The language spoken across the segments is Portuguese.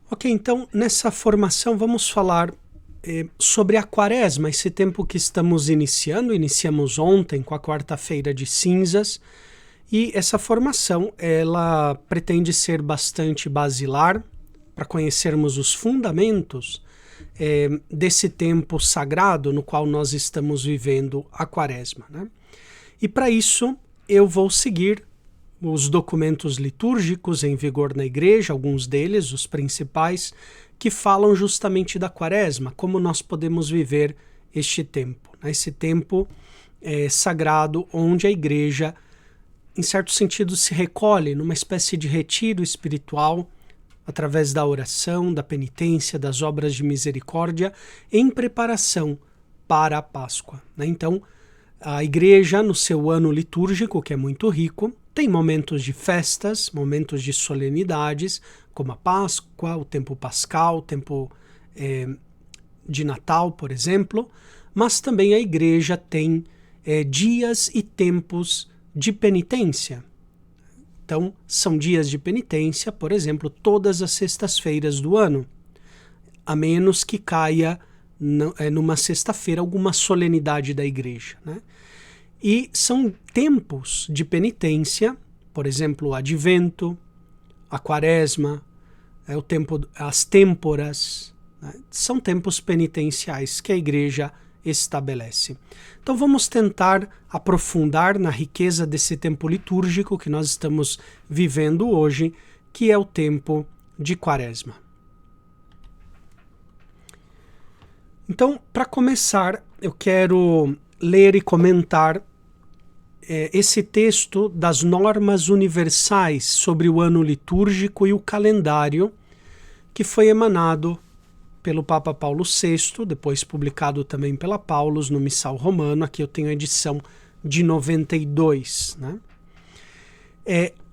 Ok, então nessa formação vamos falar sobre a quaresma, esse tempo que estamos iniciando. Iniciamos ontem com a quarta-feira de cinzas e essa formação ela pretende ser bastante basilar para conhecermos os fundamentos desse tempo sagrado no qual nós estamos vivendo a quaresma, né? E para isso eu vou seguir os documentos litúrgicos em vigor na igreja, alguns deles, os principais, que falam justamente da quaresma, como nós podemos viver este tempo, né? Esse tempo sagrado onde a igreja, em certo sentido, se recolhe numa espécie de retiro espiritual, através da oração, da penitência, das obras de misericórdia, em preparação para a Páscoa, né? Então, a igreja, no seu ano litúrgico, que é muito rico, tem momentos de festas, momentos de solenidades, como a Páscoa, o tempo pascal, o tempo de Natal, por exemplo, mas também a igreja tem dias e tempos de penitência. Então, são dias de penitência, por exemplo, todas as sextas-feiras do ano, a menos que caia numa sexta-feira alguma solenidade da igreja, né? E são tempos de penitência, por exemplo, o advento, a quaresma, o tempo, as têmporas, né? São tempos penitenciais que a igreja estabelece. Então vamos tentar aprofundar na riqueza desse tempo litúrgico que nós estamos vivendo hoje, que é o tempo de quaresma. Então, para começar, eu quero ler e comentar esse texto das normas universais sobre o ano litúrgico e o calendário, que foi emanado pelo Papa Paulo VI, depois publicado também pela Paulus no Missal Romano. Aqui eu tenho a edição de 92, né?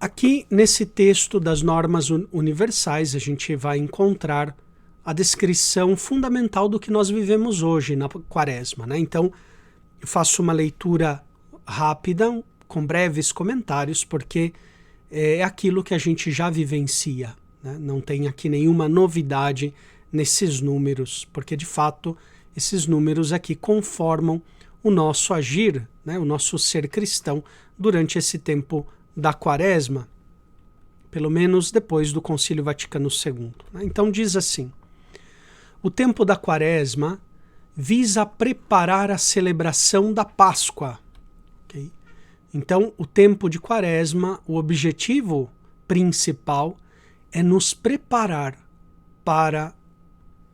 Aqui nesse texto das normas universais a gente vai encontrar a descrição fundamental do que nós vivemos hoje na quaresma, né? Então, eu faço uma leitura rápida, com breves comentários, porque é aquilo que a gente já vivencia, né? Não tem aqui nenhuma novidade nesses números, porque de fato esses números aqui conformam o nosso agir, né? O nosso ser cristão durante esse tempo da quaresma, pelo menos depois do Concílio Vaticano II, né? Então diz assim: o tempo da quaresma visa preparar a celebração da Páscoa. Okay? Então, o tempo de quaresma, o objetivo principal é nos preparar para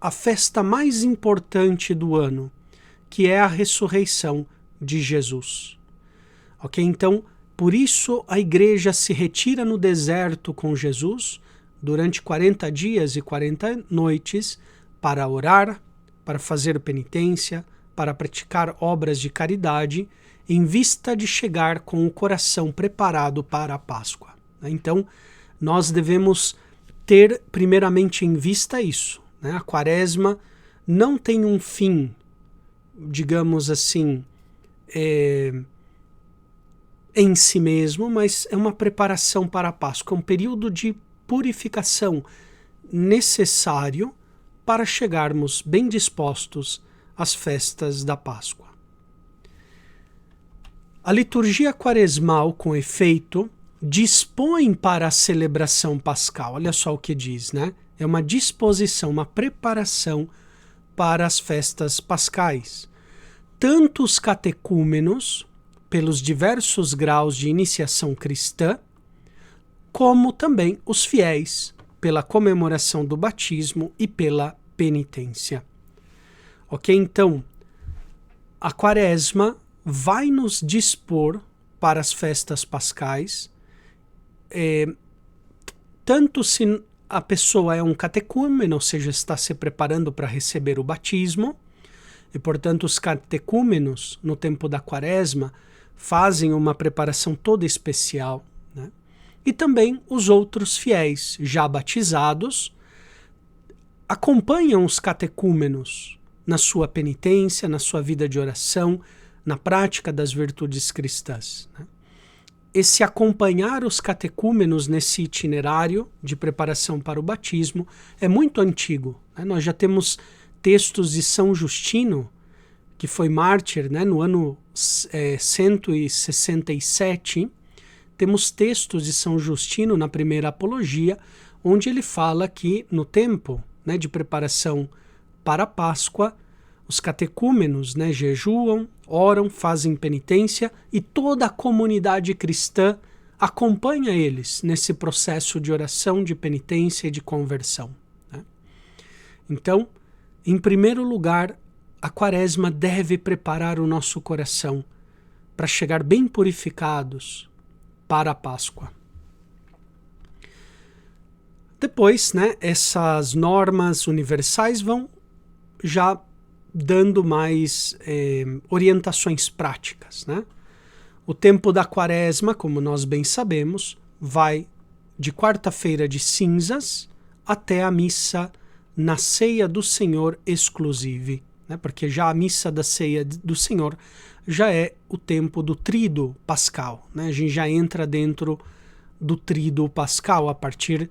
a festa mais importante do ano, que é a ressurreição de Jesus. Ok? Então, por isso a igreja se retira no deserto com Jesus durante 40 dias e 40 noites para orar, para fazer penitência, para praticar obras de caridade, em vista de chegar com o coração preparado para a Páscoa. Então, nós devemos ter primeiramente em vista isso, né? A quaresma não tem um fim, digamos assim, em si mesmo, mas é uma preparação para a Páscoa, um período de purificação necessário para chegarmos bem dispostos às festas da Páscoa. A liturgia quaresmal, com efeito, dispõe para a celebração pascal. Olha só o que diz, né? É uma disposição, uma preparação para as festas pascais. Tanto os catecúmenos, pelos diversos graus de iniciação cristã, como também os fiéis, pela comemoração do batismo e pela penitência. Ok? Então, a quaresma vai nos dispor para as festas pascais, tanto se a pessoa é um catecúmeno, ou seja, está se preparando para receber o batismo, e portanto os catecúmenos, no tempo da quaresma, fazem uma preparação toda especial, né? E também os outros fiéis já batizados acompanham os catecúmenos na sua penitência, na sua vida de oração, na prática das virtudes cristãs, né? esse acompanhar os catecúmenos nesse itinerário de preparação para o batismo é muito antigo, né? Nós já temos textos de São Justino, que foi mártir, né, no ano 167, temos textos de São Justino na primeira apologia, onde ele fala que no tempo, né, de preparação para a Páscoa, os catecúmenos, né, jejuam, oram, fazem penitência e toda a comunidade cristã acompanha eles nesse processo de oração, de penitência e de conversão, né? Então, em primeiro lugar, a Quaresma deve preparar o nosso coração para chegar bem purificados para a Páscoa. Depois, né, essas normas universais vão já dando mais orientações práticas, né? O tempo da Quaresma, como nós bem sabemos, vai de quarta-feira de cinzas até a missa na ceia do Senhor exclusive, né? Porque já a missa da ceia do Senhor já é o tempo do tríduo pascal, né? A gente já entra dentro do tríduo pascal a partir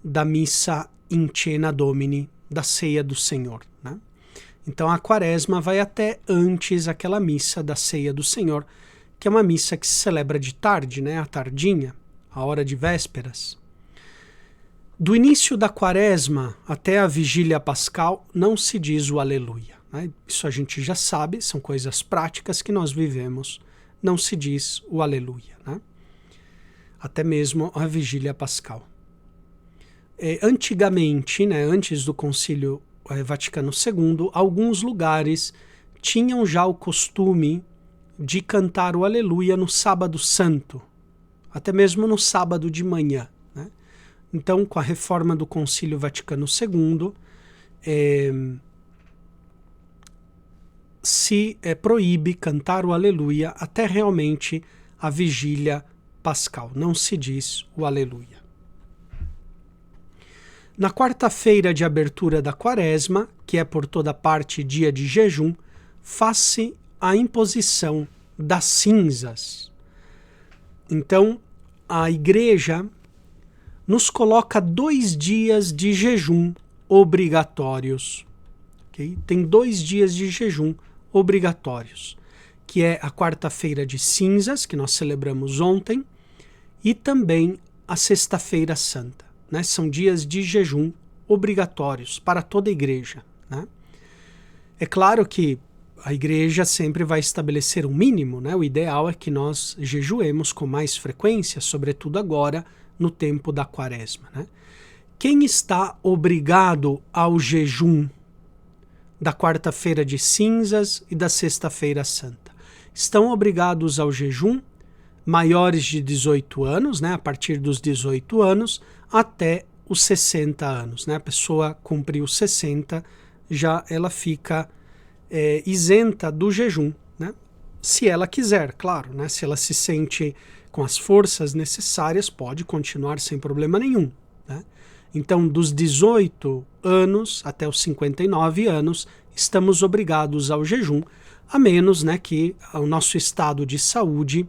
da missa in cena Domini, da ceia do Senhor, né? Então a Quaresma vai até antes aquela missa da ceia do Senhor, que é uma missa que se celebra de tarde, né? A tardinha, a hora de vésperas. Do início da Quaresma até a vigília pascal não se diz o Aleluia, né? Isso a gente já sabe, são coisas práticas que nós vivemos. Não se diz o Aleluia, né? Até mesmo a vigília pascal. Antigamente, né, antes do Concílio Vaticano II, alguns lugares tinham já o costume de cantar o Aleluia no sábado santo, até mesmo no sábado de manhã, né? Então, com a reforma do Concílio Vaticano II, se proíbe cantar o Aleluia até realmente a vigília pascal. Não se diz o Aleluia. Na quarta-feira de abertura da Quaresma, que é por toda parte dia de jejum, faz-se a imposição das cinzas. Então, a Igreja nos coloca 2 dias de jejum obrigatórios. Okay? Tem 2 dias de jejum obrigatórios, que é a quarta-feira de cinzas, que nós celebramos ontem, e também a sexta-feira santa, né? São dias de jejum obrigatórios para toda a Igreja, né? É claro que a Igreja sempre vai estabelecer um mínimo, né? O ideal é que nós jejuemos com mais frequência, sobretudo agora, no tempo da Quaresma, né? Quem está obrigado ao jejum da quarta-feira de cinzas e da sexta-feira santa? Estão obrigados ao jejum maiores de 18 anos, né? A partir dos 18 anos até os 60 anos, né? A pessoa cumpriu 60, já ela fica isenta do jejum, né? Se ela quiser, claro, né? Se ela se sente com as forças necessárias, pode continuar sem problema nenhum, né? Então, dos 18 anos até os 59 anos, estamos obrigados ao jejum, a menos, né, que o nosso estado de saúde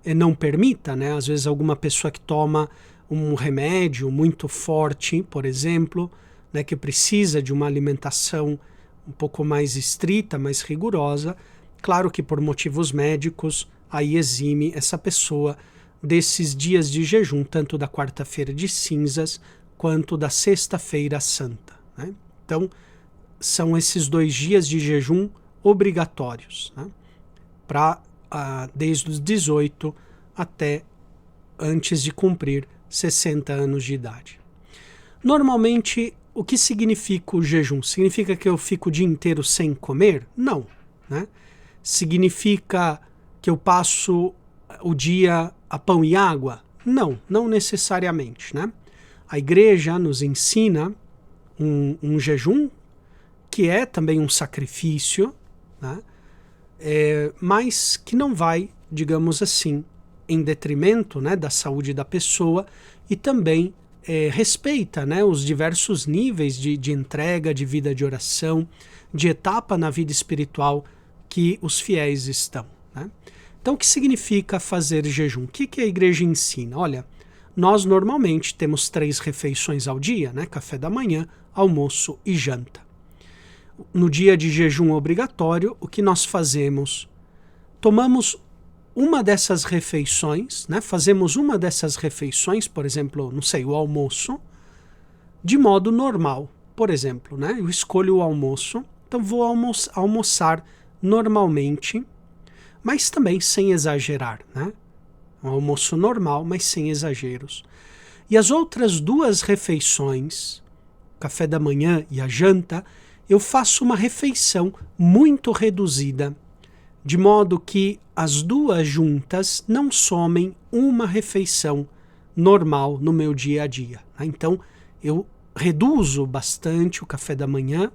não permita, né? Às vezes alguma pessoa que toma um remédio muito forte, por exemplo, né, que precisa de uma alimentação um pouco mais estrita, mais rigorosa, claro que por motivos médicos, aí exime essa pessoa desses dias de jejum, tanto da quarta-feira de cinzas quanto da sexta-feira santa, né? Então, são esses 2 dias de jejum obrigatórios, né? Desde os 18 até antes de cumprir 60 anos de idade. Normalmente, o que significa o jejum? Significa que eu fico o dia inteiro sem comer? Não, né? Significa que eu passo o dia a pão e água? Não, não necessariamente, né? A Igreja nos ensina um jejum que é também um sacrifício, né? Mas que não vai, digamos assim, em detrimento, né, da saúde da pessoa e também respeita, né, os diversos níveis de entrega, de vida de oração, de etapa na vida espiritual que os fiéis estão, né? Então, o que significa fazer jejum? O que a igreja ensina? Olha, nós normalmente temos 3 refeições ao dia, né? Café da manhã, almoço e janta. No dia de jejum obrigatório, o que nós fazemos? Tomamos uma dessas refeições, né? Fazemos uma dessas refeições, por exemplo, não sei, o almoço, de modo normal. Por exemplo, né? Eu escolho o almoço, então vou almoçar normalmente, mas também sem exagerar, né? Um almoço normal, mas sem exageros. E as outras 2 refeições, café da manhã e a janta, eu faço uma refeição muito reduzida, de modo que as 2 juntas não somem uma refeição normal no meu dia a dia. Então, eu reduzo bastante o café da manhã,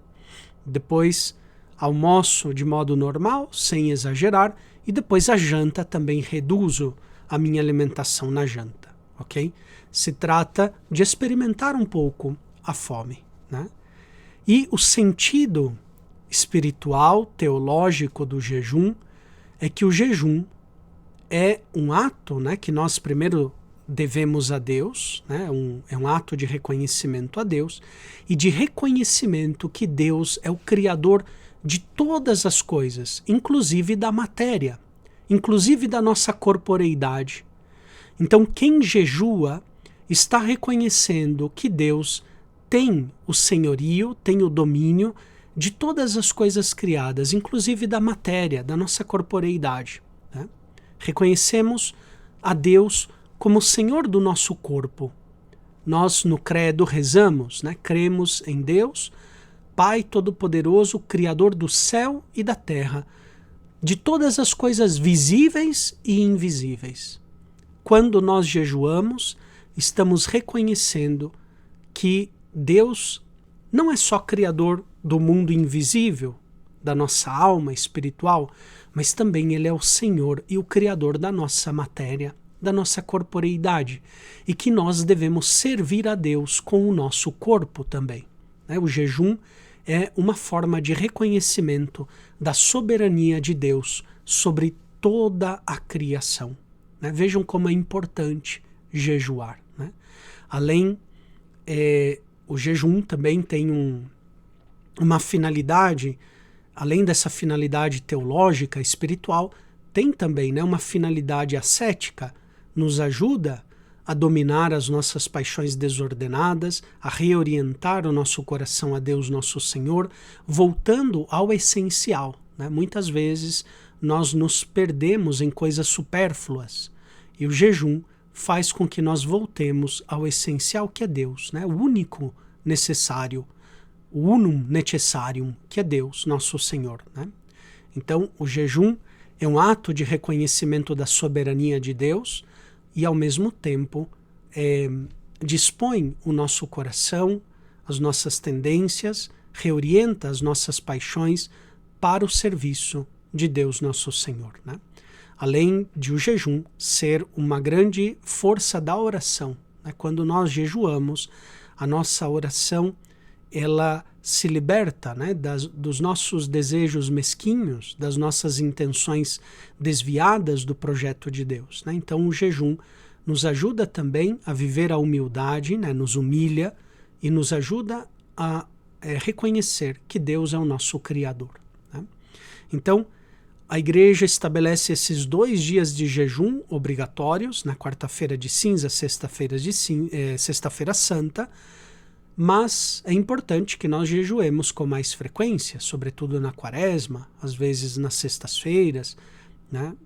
depois almoço de modo normal, sem exagerar, e depois a janta também reduzo a minha alimentação na janta, ok? Se trata de experimentar um pouco a fome, né? E o sentido espiritual, teológico do jejum é que o jejum é um ato, né, que nós primeiro devemos a Deus, né, é um ato de reconhecimento a Deus e de reconhecimento que Deus é o Criador de todas as coisas, inclusive da matéria, inclusive da nossa corporeidade. Então, quem jejua está reconhecendo que Deus tem o senhorio, tem o domínio de todas as coisas criadas, inclusive da matéria, da nossa corporeidade, né? Reconhecemos a Deus como Senhor do nosso corpo. Nós, no credo, rezamos, né? Cremos em Deus, Pai Todo-Poderoso, Criador do céu e da terra, de todas as coisas visíveis e invisíveis. Quando nós jejuamos, estamos reconhecendo que Deus não é só Criador do mundo invisível, da nossa alma espiritual, mas também Ele é o Senhor e o Criador da nossa matéria, da nossa corporeidade, e que nós devemos servir a Deus com o nosso corpo também. O jejum é uma forma de reconhecimento da soberania de Deus sobre toda a criação. Vejam como é importante jejuar. Além, o jejum também tem uma finalidade, além dessa finalidade teológica, espiritual, tem também uma finalidade ascética, nos ajuda a dominar as nossas paixões desordenadas, a reorientar o nosso coração a Deus nosso Senhor, voltando ao essencial. Muitas vezes nós nos perdemos em coisas supérfluas e o jejum faz com que nós voltemos ao essencial que é Deus, o único necessário, o unum necessarium, que é Deus, nosso Senhor. Então, o jejum é um ato de reconhecimento da soberania de Deus e, ao mesmo tempo, dispõe o nosso coração, as nossas tendências, reorienta as nossas paixões para o serviço de Deus, nosso Senhor. Além de o jejum ser uma grande força da oração. Quando nós jejuamos, a nossa oração ela se liberta dos nossos desejos mesquinhos, das nossas intenções desviadas do projeto de Deus. Então o jejum nos ajuda também a viver a humildade, nos humilha e nos ajuda a reconhecer que Deus é o nosso Criador. Então, a igreja estabelece esses 2 dias de jejum obrigatórios, na quarta-feira de cinza, sexta-feira santa, mas é importante que nós jejuemos com mais frequência, sobretudo na quaresma, às vezes nas sextas-feiras,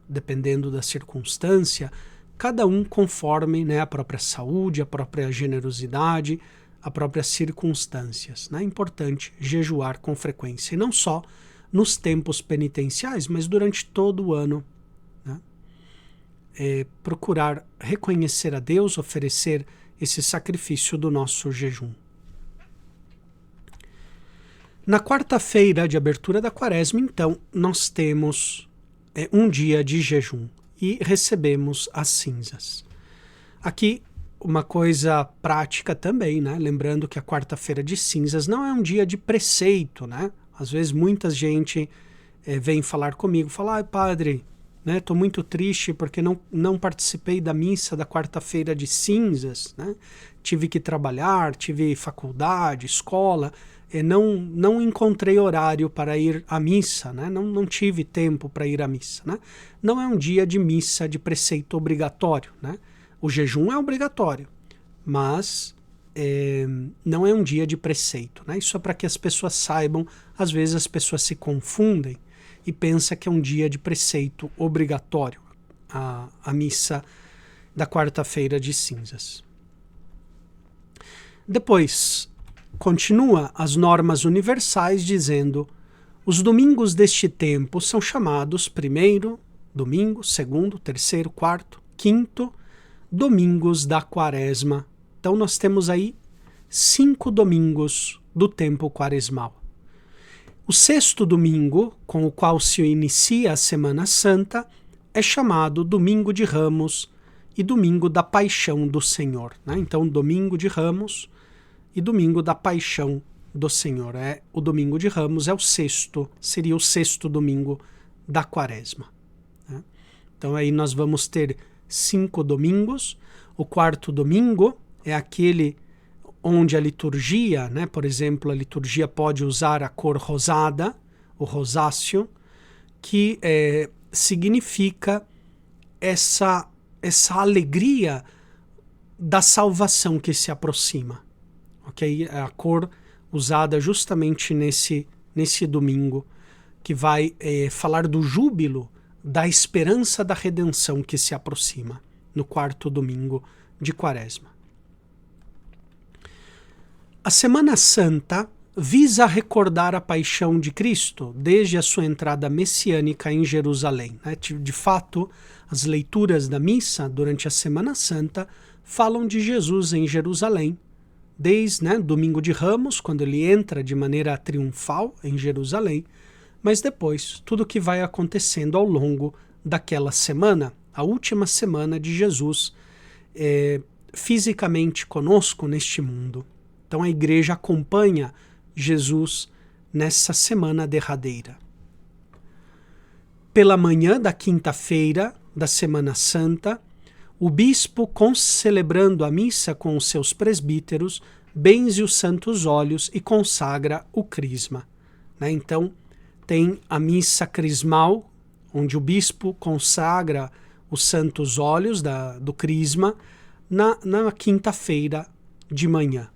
dependendo da circunstância, cada um conforme a própria saúde, a própria generosidade, as próprias circunstâncias. É importante jejuar com frequência, e não só nos tempos penitenciais, mas durante todo o ano. Procurar reconhecer a Deus, oferecer esse sacrifício do nosso jejum. Na quarta-feira de abertura da quaresma, então, nós temos um dia de jejum e recebemos as cinzas. Aqui, uma coisa prática também, lembrando que a quarta-feira de cinzas não é um dia de preceito, Às vezes muita gente vem falar comigo, fala, padre, né? Estou muito triste porque não participei da missa da quarta-feira de cinzas, né? Tive que trabalhar, tive faculdade, escola, não encontrei horário para ir à missa, né? Não tive tempo para ir à missa, né? Não é um dia de missa de preceito obrigatório, né? O jejum é obrigatório, mas não é um dia de preceito, né? Isso é para que as pessoas saibam. Às vezes as pessoas se confundem e pensam que é um dia de preceito obrigatório, a missa da quarta-feira de cinzas. Depois, continua as normas universais dizendo: os domingos deste tempo são chamados primeiro domingo, segundo, terceiro, quarto, quinto, domingos da quaresma. Então nós temos aí 5 domingos do tempo quaresmal. O sexto domingo, com o qual se inicia a Semana Santa, é chamado Domingo de Ramos e Domingo da Paixão do Senhor, né? Então, Domingo de Ramos e Domingo da Paixão do Senhor. O Domingo de Ramos é o sexto, seria o sexto domingo da Quaresma, né? Então aí nós vamos ter 5 domingos. O quarto domingo é aquele onde a liturgia, né, por exemplo, a liturgia pode usar a cor rosada, o rosáceo, que significa essa alegria da salvação que se aproxima. Okay? É a cor usada justamente nesse domingo, que vai falar do júbilo, da esperança da redenção que se aproxima, no quarto domingo de Quaresma. A Semana Santa visa recordar a paixão de Cristo desde a sua entrada messiânica em Jerusalém, né? De fato, as leituras da missa durante a Semana Santa falam de Jesus em Jerusalém, desde, né, Domingo de Ramos, quando ele entra de maneira triunfal em Jerusalém, mas depois tudo o que vai acontecendo ao longo daquela semana, a última semana de Jesus fisicamente conosco neste mundo. Então a igreja acompanha Jesus nessa semana derradeira. Pela manhã da quinta-feira da Semana Santa, o bispo, celebrando a missa com os seus presbíteros, benze os santos óleos e consagra o crisma, né? Então tem a missa crismal, onde o bispo consagra os santos óleos do crisma na quinta-feira de manhã.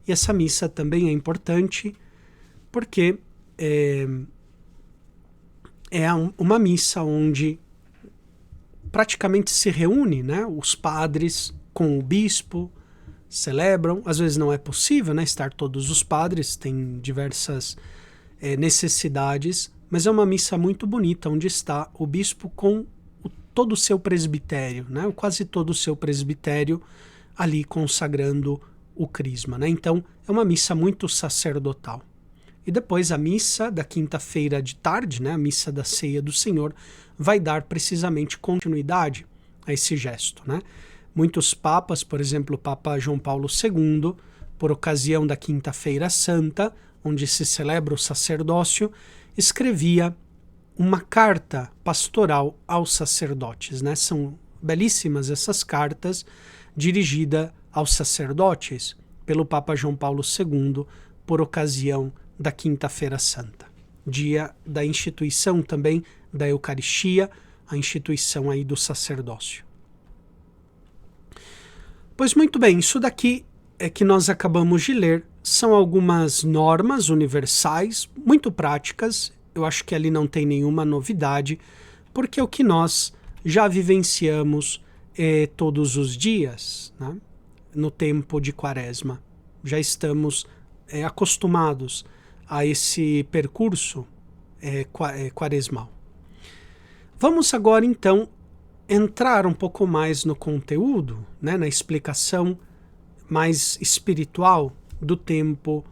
E essa missa também é importante porque é uma missa onde praticamente se reúne, né, os padres com o bispo, celebram. Às vezes não é possível, né, estar todos os padres, tem diversas necessidades, mas é uma missa muito bonita, onde está o bispo com todo o seu presbitério, né, quase todo o seu presbitério ali consagrando o crisma, né? Então é uma missa muito sacerdotal. E depois a missa da quinta-feira de tarde, né, a missa da Ceia do Senhor, vai dar precisamente continuidade a esse gesto, né? Muitos papas, por exemplo, o Papa João Paulo II, por ocasião da Quinta-feira Santa, onde se celebra o sacerdócio, escrevia uma carta pastoral aos sacerdotes, né? São belíssimas essas cartas dirigidas aos sacerdotes pelo Papa João Paulo II por ocasião da Quinta-feira Santa, dia da instituição também da Eucaristia, a instituição aí do sacerdócio. Pois muito bem, isso daqui é que nós acabamos de ler, são algumas normas universais, muito práticas. Eu acho que ali não tem nenhuma novidade, porque é o que nós já vivenciamos todos os dias, né? No tempo de Quaresma. Já estamos acostumados a esse percurso quaresmal. Vamos agora, então, entrar um pouco mais no conteúdo, né, na explicação mais espiritual do tempo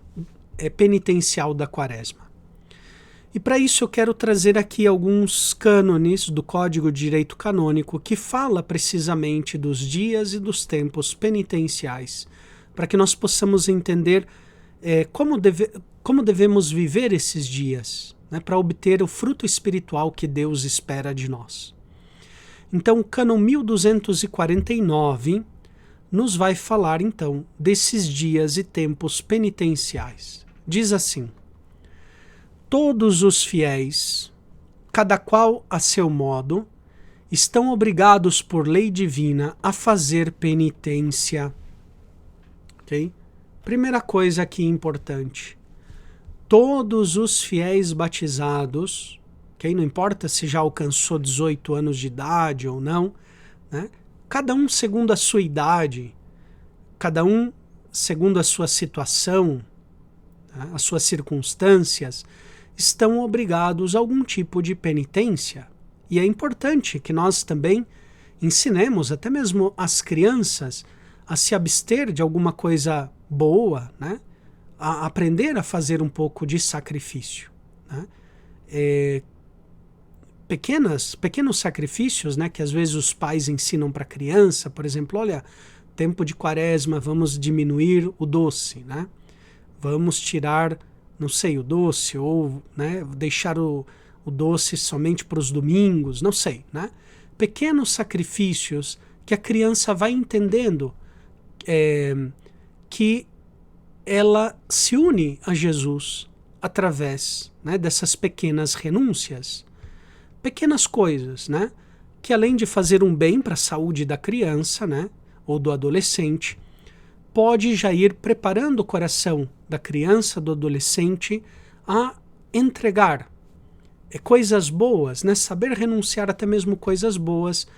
penitencial da Quaresma. E para isso eu quero trazer aqui alguns cânones do Código de Direito Canônico que fala precisamente dos dias e dos tempos penitenciais, para que nós possamos entender como devemos viver esses dias, né, para obter o fruto espiritual que Deus espera de nós. Então, o cânon 1249 nos vai falar, então, desses dias e tempos penitenciais. Diz assim: todos os fiéis, cada qual a seu modo, estão obrigados por lei divina a fazer penitência. Ok? Primeira coisa aqui importante. Todos os fiéis batizados, okay? Não importa se já alcançou 18 anos de idade ou não, né? Cada um segundo a sua idade, cada um segundo a sua situação, né? As suas circunstâncias, estão obrigados a algum tipo de penitência. E é importante que nós também ensinemos até mesmo as crianças a se abster de alguma coisa boa, né? A aprender a fazer um pouco de sacrifício, né? Pequenos sacrifícios, né, que às vezes os pais ensinam para a criança, por exemplo, olha, tempo de quaresma, vamos diminuir o doce, né? Vamos tirar, não sei, o doce, ou, né, deixar o doce somente para os domingos, não sei, né? Pequenos sacrifícios que a criança vai entendendo que ela se une a Jesus através, né, dessas pequenas renúncias. Pequenas coisas, né, que além de fazer um bem para a saúde da criança, né, ou do adolescente, pode já ir preparando o coração da criança, do adolescente, a entregar coisas boas, né, saber renunciar até mesmo coisas boas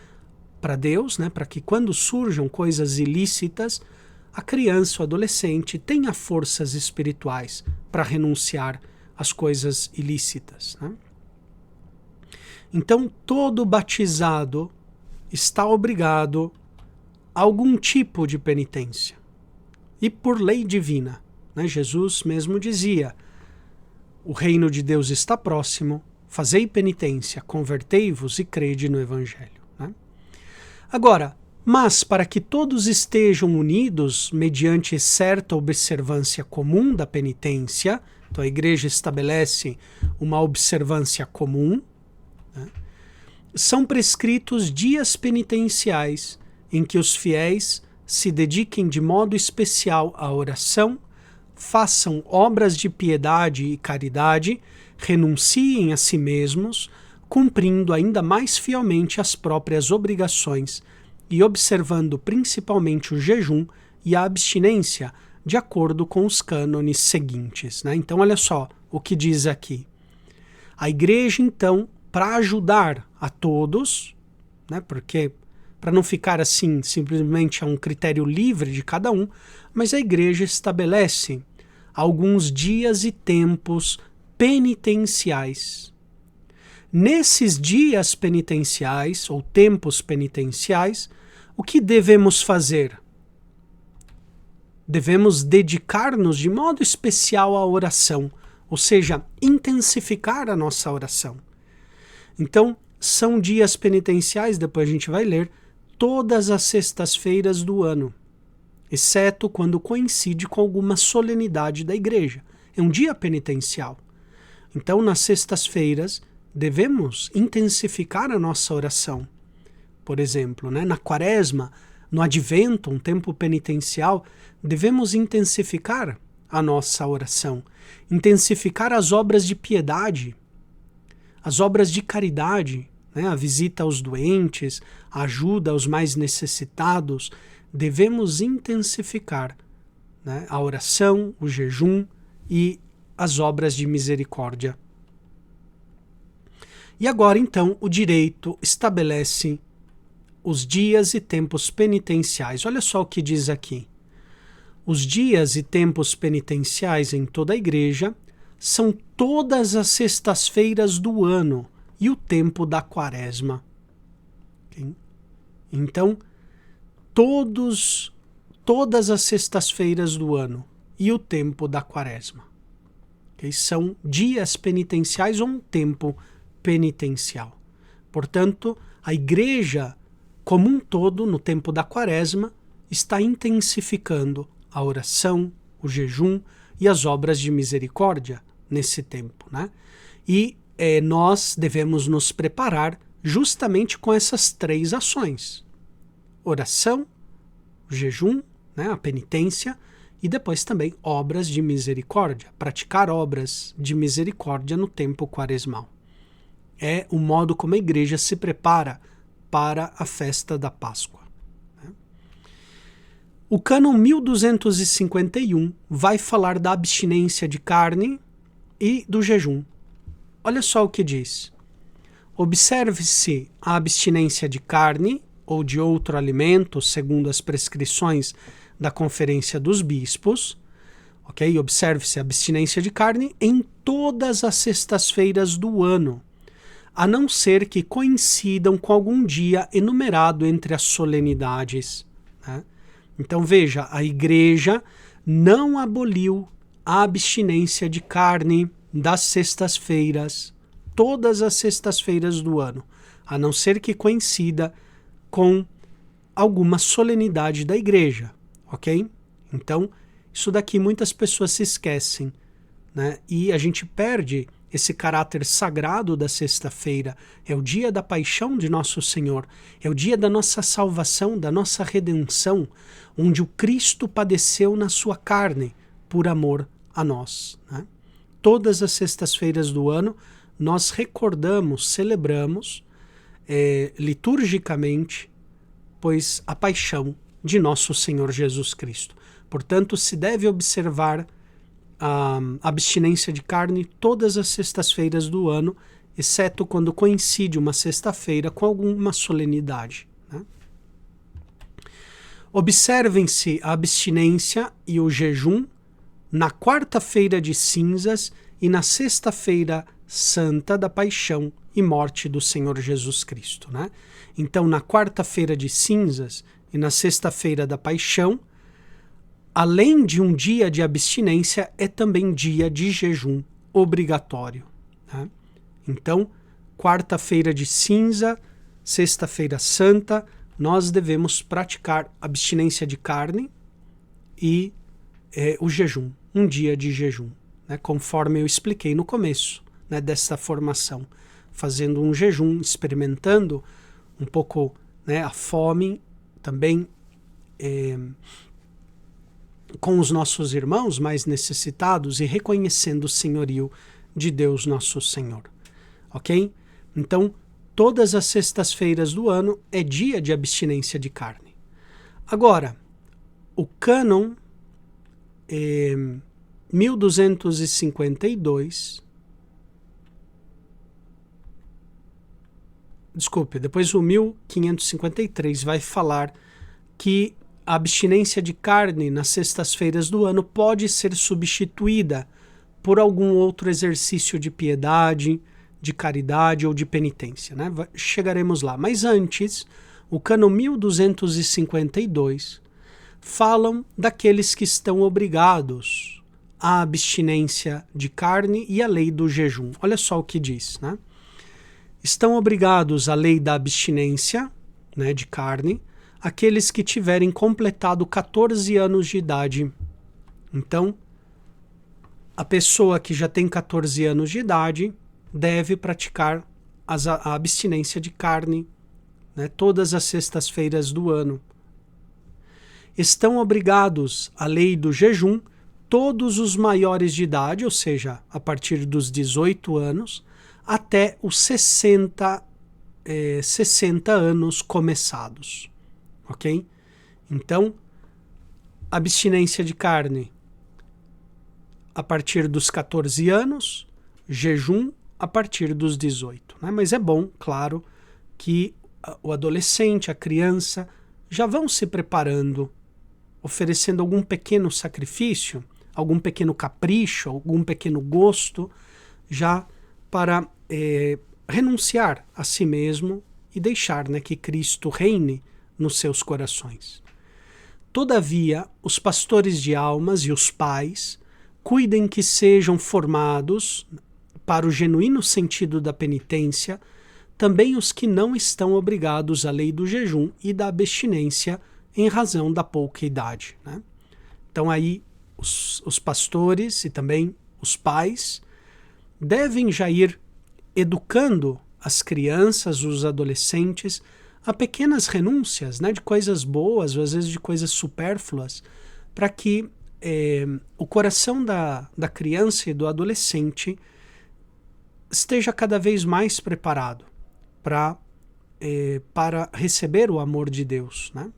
para Deus, né, para que quando surjam coisas ilícitas, a criança, o adolescente, tenha forças espirituais para renunciar às coisas ilícitas, né? Então, todo batizado está obrigado a algum tipo de penitência. E por lei divina, né? Jesus mesmo dizia: o reino de Deus está próximo, fazei penitência, convertei-vos e crede no Evangelho, né? Agora, mas para que todos estejam unidos mediante certa observância comum da penitência, então a igreja estabelece uma observância comum, né? São prescritos dias penitenciais em que os fiéis se dediquem de modo especial à oração, façam obras de piedade e caridade, renunciem a si mesmos, cumprindo ainda mais fielmente as próprias obrigações e observando principalmente o jejum e a abstinência de acordo com os cânones seguintes, né? Então, olha só o que diz aqui. A igreja, então, para ajudar a todos, né, porque para não ficar assim simplesmente a um critério livre de cada um, mas a igreja estabelece alguns dias e tempos penitenciais. Nesses dias penitenciais, ou tempos penitenciais, o que devemos fazer? Devemos dedicar-nos de modo especial à oração, ou seja, intensificar a nossa oração. Então, são dias penitenciais, depois a gente vai ler, todas as sextas-feiras do ano, exceto quando coincide com alguma solenidade da igreja. É um dia penitencial. Então, nas sextas-feiras, devemos intensificar a nossa oração. Por exemplo, né, na quaresma, no advento, um tempo penitencial, devemos intensificar a nossa oração, intensificar as obras de piedade, as obras de caridade, né, a visita aos doentes, a ajuda aos mais necessitados. Devemos intensificar, né, a oração, o jejum e as obras de misericórdia. E agora, então, o direito estabelece os dias e tempos penitenciais. Olha só o que diz aqui. Os dias e tempos penitenciais em toda a igreja são todas as sextas-feiras do ano e o tempo da quaresma. Okay? Então, todas as sextas-feiras do ano e o tempo da quaresma. Okay? São dias penitenciais ou um tempo penitencial. Portanto, a igreja como um todo, no tempo da quaresma, está intensificando a oração, o jejum e as obras de misericórdia, nesse tempo, né? E nós devemos nos preparar justamente com essas 3 ações: oração, jejum, né, a penitência, e depois também obras de misericórdia, praticar obras de misericórdia no tempo quaresmal. É o modo como a igreja se prepara para a festa da Páscoa. O cânon 1251 vai falar da abstinência de carne e do jejum. Olha só o que diz: observe-se a abstinência de carne ou de outro alimento, segundo as prescrições da Conferência dos Bispos, ok? Observe-se a abstinência de carne em todas as sextas-feiras do ano, a não ser que coincidam com algum dia enumerado entre as solenidades, né? Então veja, a igreja não aboliu a abstinência de carne das sextas-feiras, todas as sextas-feiras do ano, a não ser que coincida com alguma solenidade da igreja, ok? Então, isso daqui muitas pessoas se esquecem, né? E a gente perde esse caráter sagrado da sexta-feira. É o dia da paixão de nosso Senhor, é o dia da nossa salvação, da nossa redenção, onde o Cristo padeceu na sua carne por amor a nós, né? Todas as sextas-feiras do ano nós recordamos, celebramos liturgicamente, pois a paixão de nosso Senhor Jesus Cristo. Portanto, se deve observar a abstinência de carne todas as sextas-feiras do ano, exceto quando coincide uma sexta-feira com alguma solenidade, né? Observem-se a abstinência e o jejum na quarta-feira de cinzas e na sexta-feira santa da paixão e morte do Senhor Jesus Cristo, né? Então, na quarta-feira de cinzas e na sexta-feira da paixão, além de um dia de abstinência, é também dia de jejum obrigatório, né? Então, quarta-feira de cinza, sexta-feira santa, nós devemos praticar abstinência de carne e o jejum, um dia de jejum, né? Conforme eu expliquei no começo, né, dessa formação, fazendo um jejum, experimentando um pouco, né, a fome também com os nossos irmãos mais necessitados e reconhecendo o senhorio de Deus nosso Senhor, ok? Então, todas as sextas-feiras do ano é dia de abstinência de carne. Agora, o cânon 1252, desculpe, depois o 1553 vai falar que a abstinência de carne nas sextas-feiras do ano pode ser substituída por algum outro exercício de piedade, de caridade ou de penitência, né? Chegaremos lá. Mas antes, o cânon 1252 falam daqueles que estão obrigados à abstinência de carne e à lei do jejum. Olha só o que diz, né? Estão obrigados à lei da abstinência, né, de carne, aqueles que tiverem completado 14 anos de idade. Então, a pessoa que já tem 14 anos de idade deve praticar a abstinência de carne, né, todas as sextas-feiras do ano. Estão obrigados à lei do jejum todos os maiores de idade, ou seja, a partir dos 18 anos, até os 60 anos começados, ok? Então, abstinência de carne a partir dos 14 anos, jejum a partir dos 18, né? Mas é bom, claro, que o adolescente, a criança, já vão se preparando, oferecendo algum pequeno sacrifício, algum pequeno capricho, algum pequeno gosto, já para renunciar a si mesmo e deixar, né, que Cristo reine nos seus corações. Todavia, os pastores de almas e os pais cuidem que sejam formados para o genuíno sentido da penitência também os que não estão obrigados à lei do jejum e da abstinência em razão da pouca idade, né? Então aí os pastores e também os pais devem já ir educando as crianças, os adolescentes, a pequenas renúncias, né, de coisas boas ou às vezes de coisas supérfluas, para que o coração da criança e do adolescente esteja cada vez mais preparado para receber o amor de Deus, né?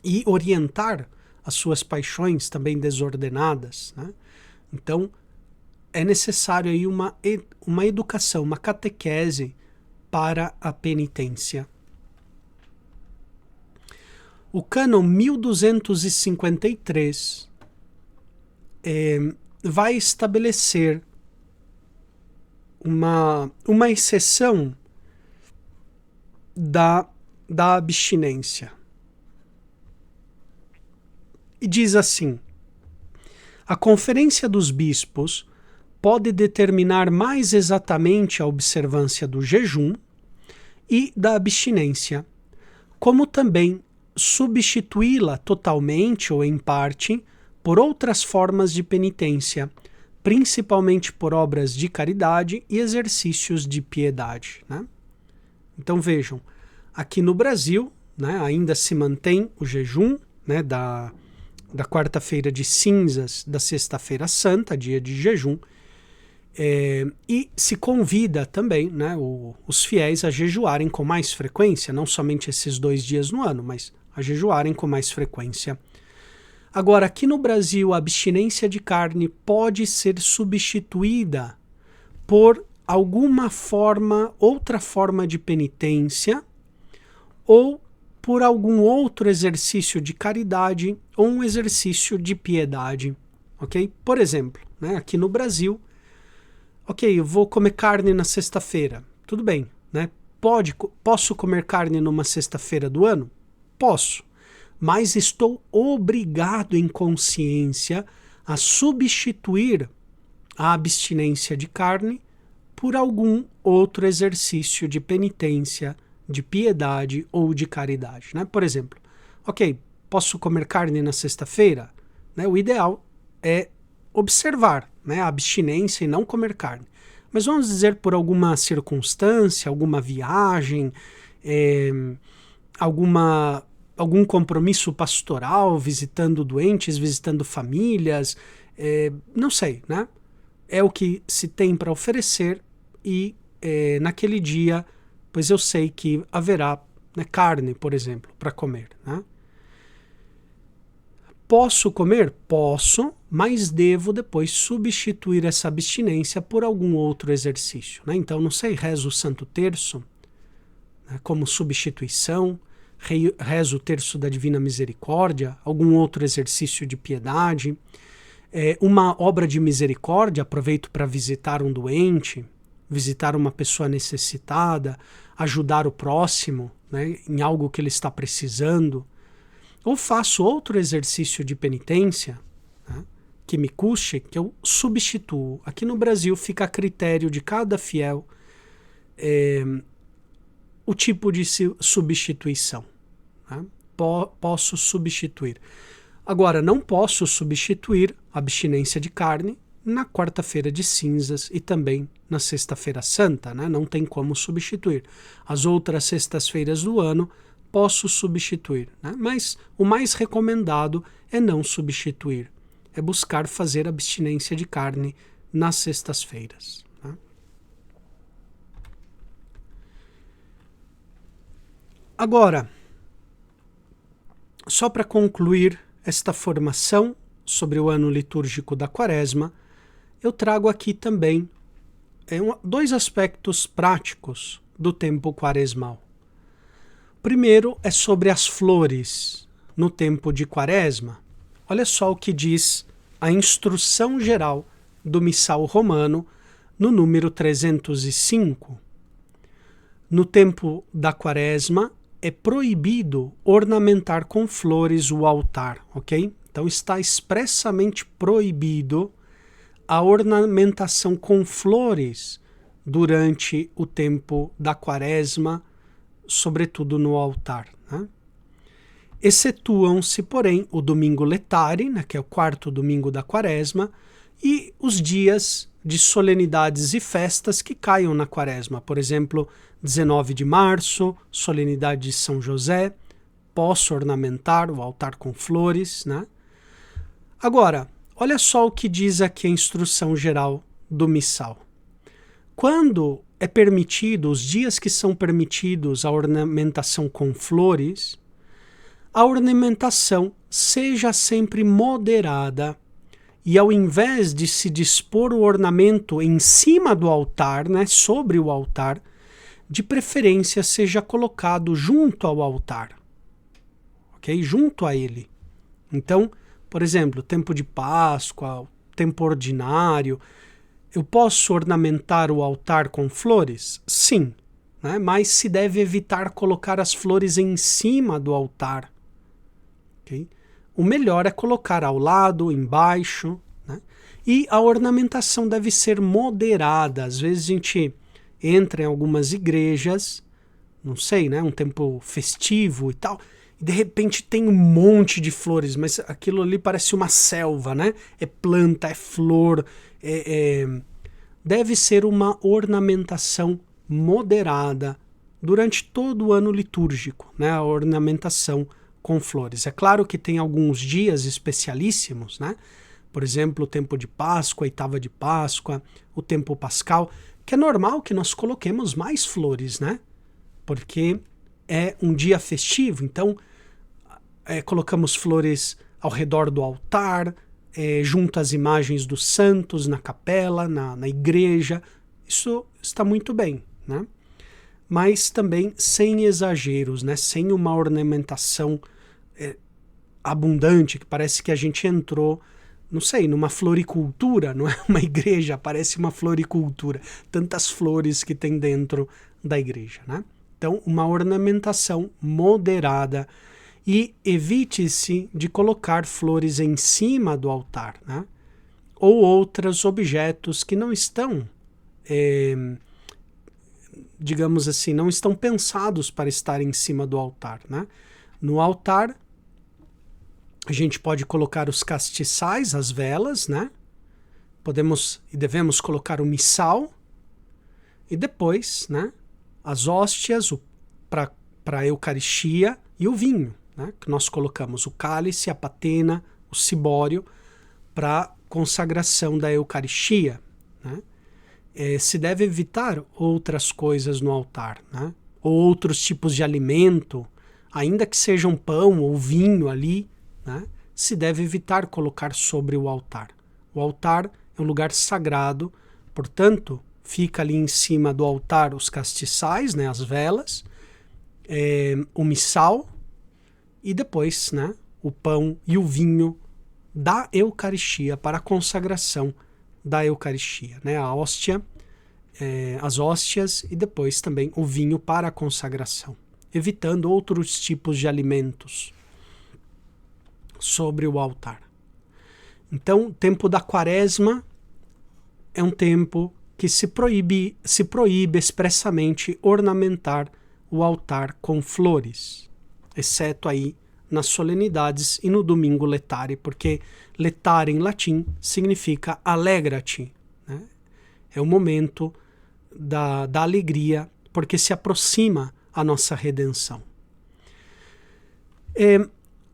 E orientar as suas paixões também desordenadas, né? Então, é necessário aí uma educação, uma catequese para a penitência. O cânon 1253 vai estabelecer uma exceção da abstinência. E diz assim: a Conferência dos Bispos pode determinar mais exatamente a observância do jejum e da abstinência, como também substituí-la totalmente ou em parte por outras formas de penitência, principalmente por obras de caridade e exercícios de piedade, né? Então vejam, aqui no Brasil, né, ainda se mantém o jejum, né, da quarta-feira de cinzas, da sexta-feira santa, dia de jejum, e se convida também, né, os fiéis a jejuarem com mais frequência, não somente esses 2 dias no ano, mas a jejuarem com mais frequência. Agora, aqui no Brasil, a abstinência de carne pode ser substituída por alguma forma, outra forma de penitência, ou por algum outro exercício de caridade ou um exercício de piedade, ok? Por exemplo, né, aqui no Brasil, ok, eu vou comer carne na sexta-feira, tudo bem, né? Posso comer carne numa sexta-feira do ano? Posso, mas estou obrigado em consciência a substituir a abstinência de carne por algum outro exercício de penitência, de piedade ou de caridade, né? Por exemplo, ok, posso comer carne na sexta-feira? Né? O ideal é observar, né, a abstinência e não comer carne. Mas vamos dizer por alguma circunstância, alguma viagem, algum compromisso pastoral, visitando doentes, visitando famílias, não sei, né? É o que se tem para oferecer e naquele dia, pois eu sei que haverá, né, carne, por exemplo, para comer, né? Posso comer? Posso, mas devo depois substituir essa abstinência por algum outro exercício, né? Então, não sei, rezo o Santo Terço, né, como substituição, rezo o Terço da Divina Misericórdia, algum outro exercício de piedade, uma obra de misericórdia, aproveito para visitar um doente, visitar uma pessoa necessitada, ajudar o próximo, né, em algo que ele está precisando. Ou faço outro exercício de penitência, né, que me custe, que eu substituo. Aqui no Brasil fica a critério de cada fiel o tipo de substituição, né? Posso substituir. Agora, não posso substituir a abstinência de carne na quarta-feira de cinzas e também na sexta-feira santa, né? Não tem como substituir. As outras sextas-feiras do ano posso substituir, né? Mas o mais recomendado é não substituir, é buscar fazer abstinência de carne nas sextas-feiras, né? Agora, só para concluir esta formação sobre o ano litúrgico da Quaresma, eu trago aqui também 2 aspectos práticos do tempo quaresmal. Primeiro é sobre as flores no tempo de Quaresma. Olha só o que diz a instrução geral do Missal Romano, no número 305. No tempo da Quaresma, é proibido ornamentar com flores o altar, ok? Então está expressamente proibido a ornamentação com flores durante o tempo da Quaresma, sobretudo no altar, né? Excetuam-se, porém, o domingo letare, né, que é o 4º domingo da Quaresma, e os dias de solenidades e festas que caiam na quaresma. Por exemplo, 19 de março, solenidade de São José, posso ornamentar o altar com flores, né? Agora, olha só o que diz aqui a instrução geral do missal. Quando é permitido, os dias que são permitidos a ornamentação com flores, a ornamentação seja sempre moderada e ao invés de se dispor o ornamento em cima do altar, né, sobre o altar, de preferência seja colocado junto ao altar, ok? Junto a ele. Então, por exemplo, tempo de Páscoa, tempo ordinário, eu posso ornamentar o altar com flores? Sim, né? Mas se deve evitar colocar as flores em cima do altar. Okay? O melhor é colocar ao lado, embaixo, né? E a ornamentação deve ser moderada. Às vezes a gente entra em algumas igrejas, não sei, né? Um tempo festivo e tal, e de repente tem um monte de flores, mas aquilo ali parece uma selva, né? É planta, é flor, deve ser uma ornamentação moderada durante todo o ano litúrgico, né? A ornamentação com flores. É claro que tem alguns dias especialíssimos, né? Por exemplo, o tempo de Páscoa, a oitava de Páscoa, o tempo pascal, que é normal que nós coloquemos mais flores, né? Porque é um dia festivo, então colocamos flores ao redor do altar, junto às imagens dos santos, na capela, na igreja. Isso está muito bem, né? Mas também sem exageros, né? Sem uma ornamentação abundante, que parece que a gente entrou, não sei, numa floricultura, não é uma igreja, parece uma floricultura. Tantas flores que tem dentro da igreja, né? Então, uma ornamentação moderada e evite-se de colocar flores em cima do altar, né? Ou outros objetos que não estão, digamos assim, não estão pensados para estar em cima do altar, né? No altar, a gente pode colocar os castiçais, as velas, né? Podemos e devemos colocar o missal e depois, né, as hóstias para a Eucaristia e o vinho, né, que nós colocamos o cálice, a patena, o cibório para consagração da Eucaristia, né? Se deve evitar outras coisas no altar, né? Ou outros tipos de alimento, ainda que sejam pão ou vinho ali, né? Se deve evitar colocar sobre o altar. O altar é um lugar sagrado, portanto, fica ali em cima do altar os castiçais, né, as velas, o missal e depois, né, o pão e o vinho da Eucaristia para a consagração da Eucaristia, né, a hóstia, as hóstias e depois também o vinho para a consagração, evitando outros tipos de alimentos sobre o altar. Então, o tempo da quaresma é um tempo que se proíbe expressamente ornamentar o altar com flores, exceto aí nas solenidades e no domingo letare, porque letare em latim significa alegra-te, né? É o momento da alegria, porque se aproxima a nossa redenção.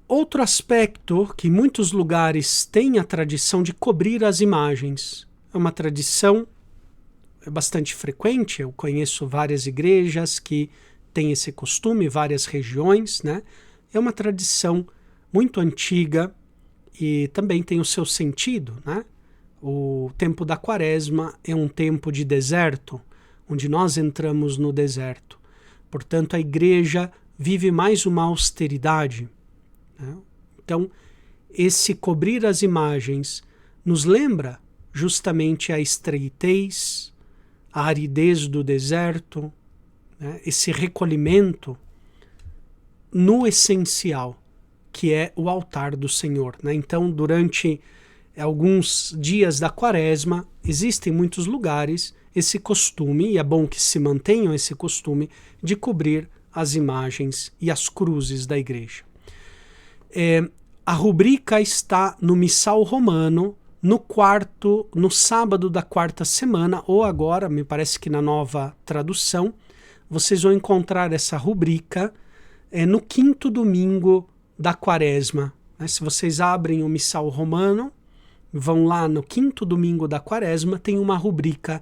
Outro aspecto que em muitos lugares tem a tradição de cobrir as imagens. É uma tradição bastante frequente, eu conheço várias igrejas que têm esse costume, várias regiões, né? É uma tradição muito antiga e também tem o seu sentido, né? O tempo da quaresma é um tempo de deserto, onde nós entramos no deserto. Portanto, a igreja vive mais uma austeridade, né? Então, esse cobrir as imagens nos lembra justamente a estreitez, a aridez do deserto, né? Esse recolhimento no essencial, que é o altar do Senhor, né? Então, durante alguns dias da quaresma, existem em muitos lugares esse costume, e é bom que se mantenham esse costume, de cobrir as imagens e as cruzes da igreja. A rubrica está no Missal Romano, no sábado da quarta semana, ou agora, me parece que na nova tradução, vocês vão encontrar essa rubrica no quinto domingo da quaresma. Né? Se vocês abrem o Missal Romano, vão lá no quinto domingo da quaresma, tem uma rubrica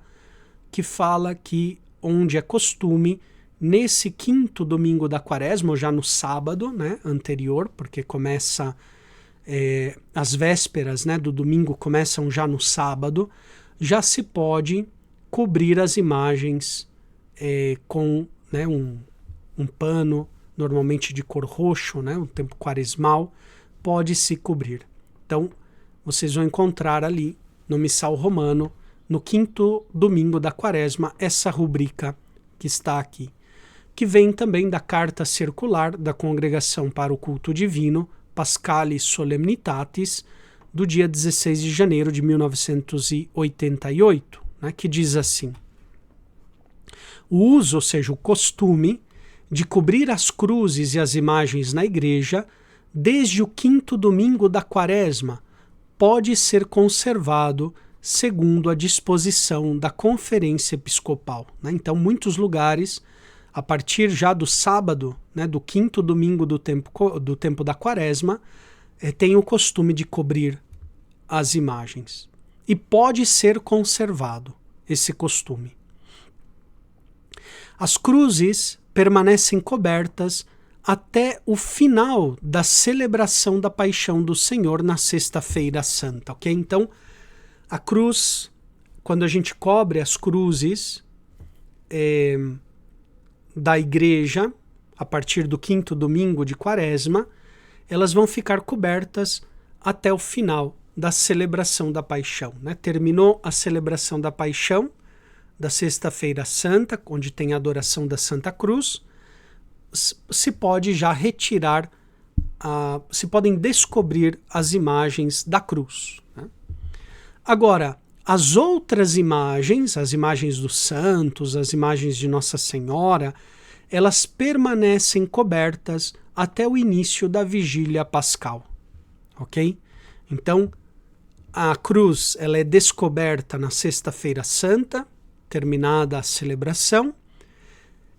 que fala que, onde é costume, nesse quinto domingo da quaresma, ou já no sábado, né, anterior, porque começa as vésperas, né, do domingo começam já no sábado, já se pode cobrir as imagens com, né, um pano, normalmente de cor roxo, né, um tempo quaresmal, pode se cobrir. Então, vocês vão encontrar ali no Missal Romano, no quinto domingo da quaresma, essa rubrica que está aqui, que vem também da carta circular da Congregação para o Culto Divino, Paschali Solemnitatis, do dia 16 de janeiro de 1988, né, que diz assim: o uso, ou seja, o costume, de cobrir as cruzes e as imagens na igreja, desde o quinto domingo da quaresma, pode ser conservado segundo a disposição da Conferência Episcopal. Né? Então, muitos lugares, a partir já do sábado, né, do quinto domingo do tempo da quaresma, tem o costume de cobrir as imagens. E pode ser conservado esse costume. As cruzes permanecem cobertas até o final da celebração da Paixão do Senhor na Sexta-feira Santa, ok? Então, a cruz, quando a gente cobre as cruzes da igreja, a partir do quinto domingo de quaresma, elas vão ficar cobertas até o final da celebração da Paixão, né? Terminou a celebração da Paixão, da Sexta-feira Santa, onde tem a adoração da Santa Cruz, se pode já retirar, se podem descobrir as imagens da cruz. Né? Agora, as outras imagens, as imagens dos santos, as imagens de Nossa Senhora, elas permanecem cobertas até o início da vigília pascal, ok? Então, a cruz ela é descoberta na Sexta-feira Santa, terminada a celebração,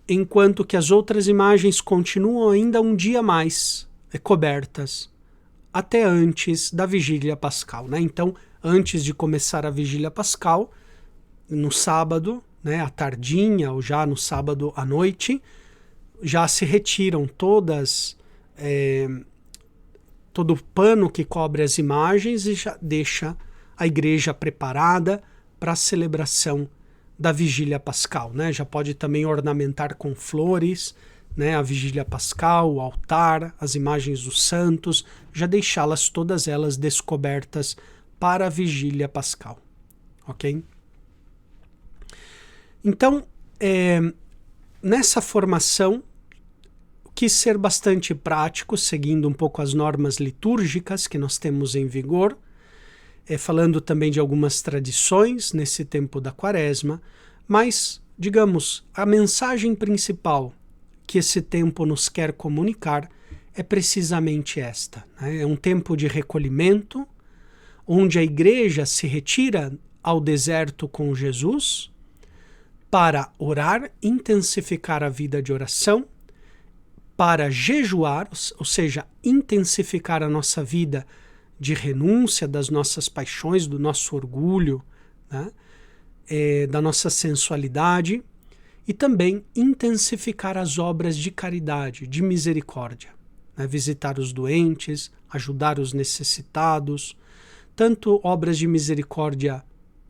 enquanto que as outras imagens continuam ainda um dia mais cobertas, até antes da vigília pascal. Né? Então, antes de começar a vigília pascal, no sábado, né, à tardinha, ou já no sábado à noite, já se retiram todo o pano que cobre as imagens e já deixa a igreja preparada para a celebração da vigília pascal, né? Já pode também ornamentar com flores, né? A vigília pascal, o altar, as imagens dos santos, já deixá-las todas elas descobertas para a vigília pascal, ok? Então, nessa formação, quis ser bastante prático, seguindo um pouco as normas litúrgicas que nós temos em vigor, falando também de algumas tradições nesse tempo da quaresma, mas, digamos, a mensagem principal que esse tempo nos quer comunicar é precisamente esta. Né? É um tempo de recolhimento, onde a igreja se retira ao deserto com Jesus para orar, intensificar a vida de oração, para jejuar, ou seja, intensificar a nossa vida de renúncia das nossas paixões, do nosso orgulho, né? Da nossa sensualidade, e também intensificar as obras de caridade, de misericórdia, né? Visitar os doentes, ajudar os necessitados, tanto obras de misericórdia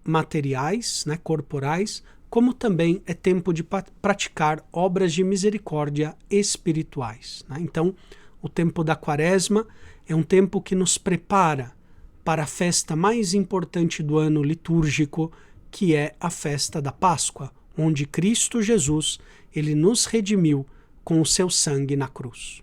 materiais, né, corporais, como também é tempo de praticar obras de misericórdia espirituais. Né? Então, o tempo da quaresma é um tempo que nos prepara para a festa mais importante do ano litúrgico, que é a festa da Páscoa, onde Cristo Jesus ele nos redimiu com o seu sangue na cruz.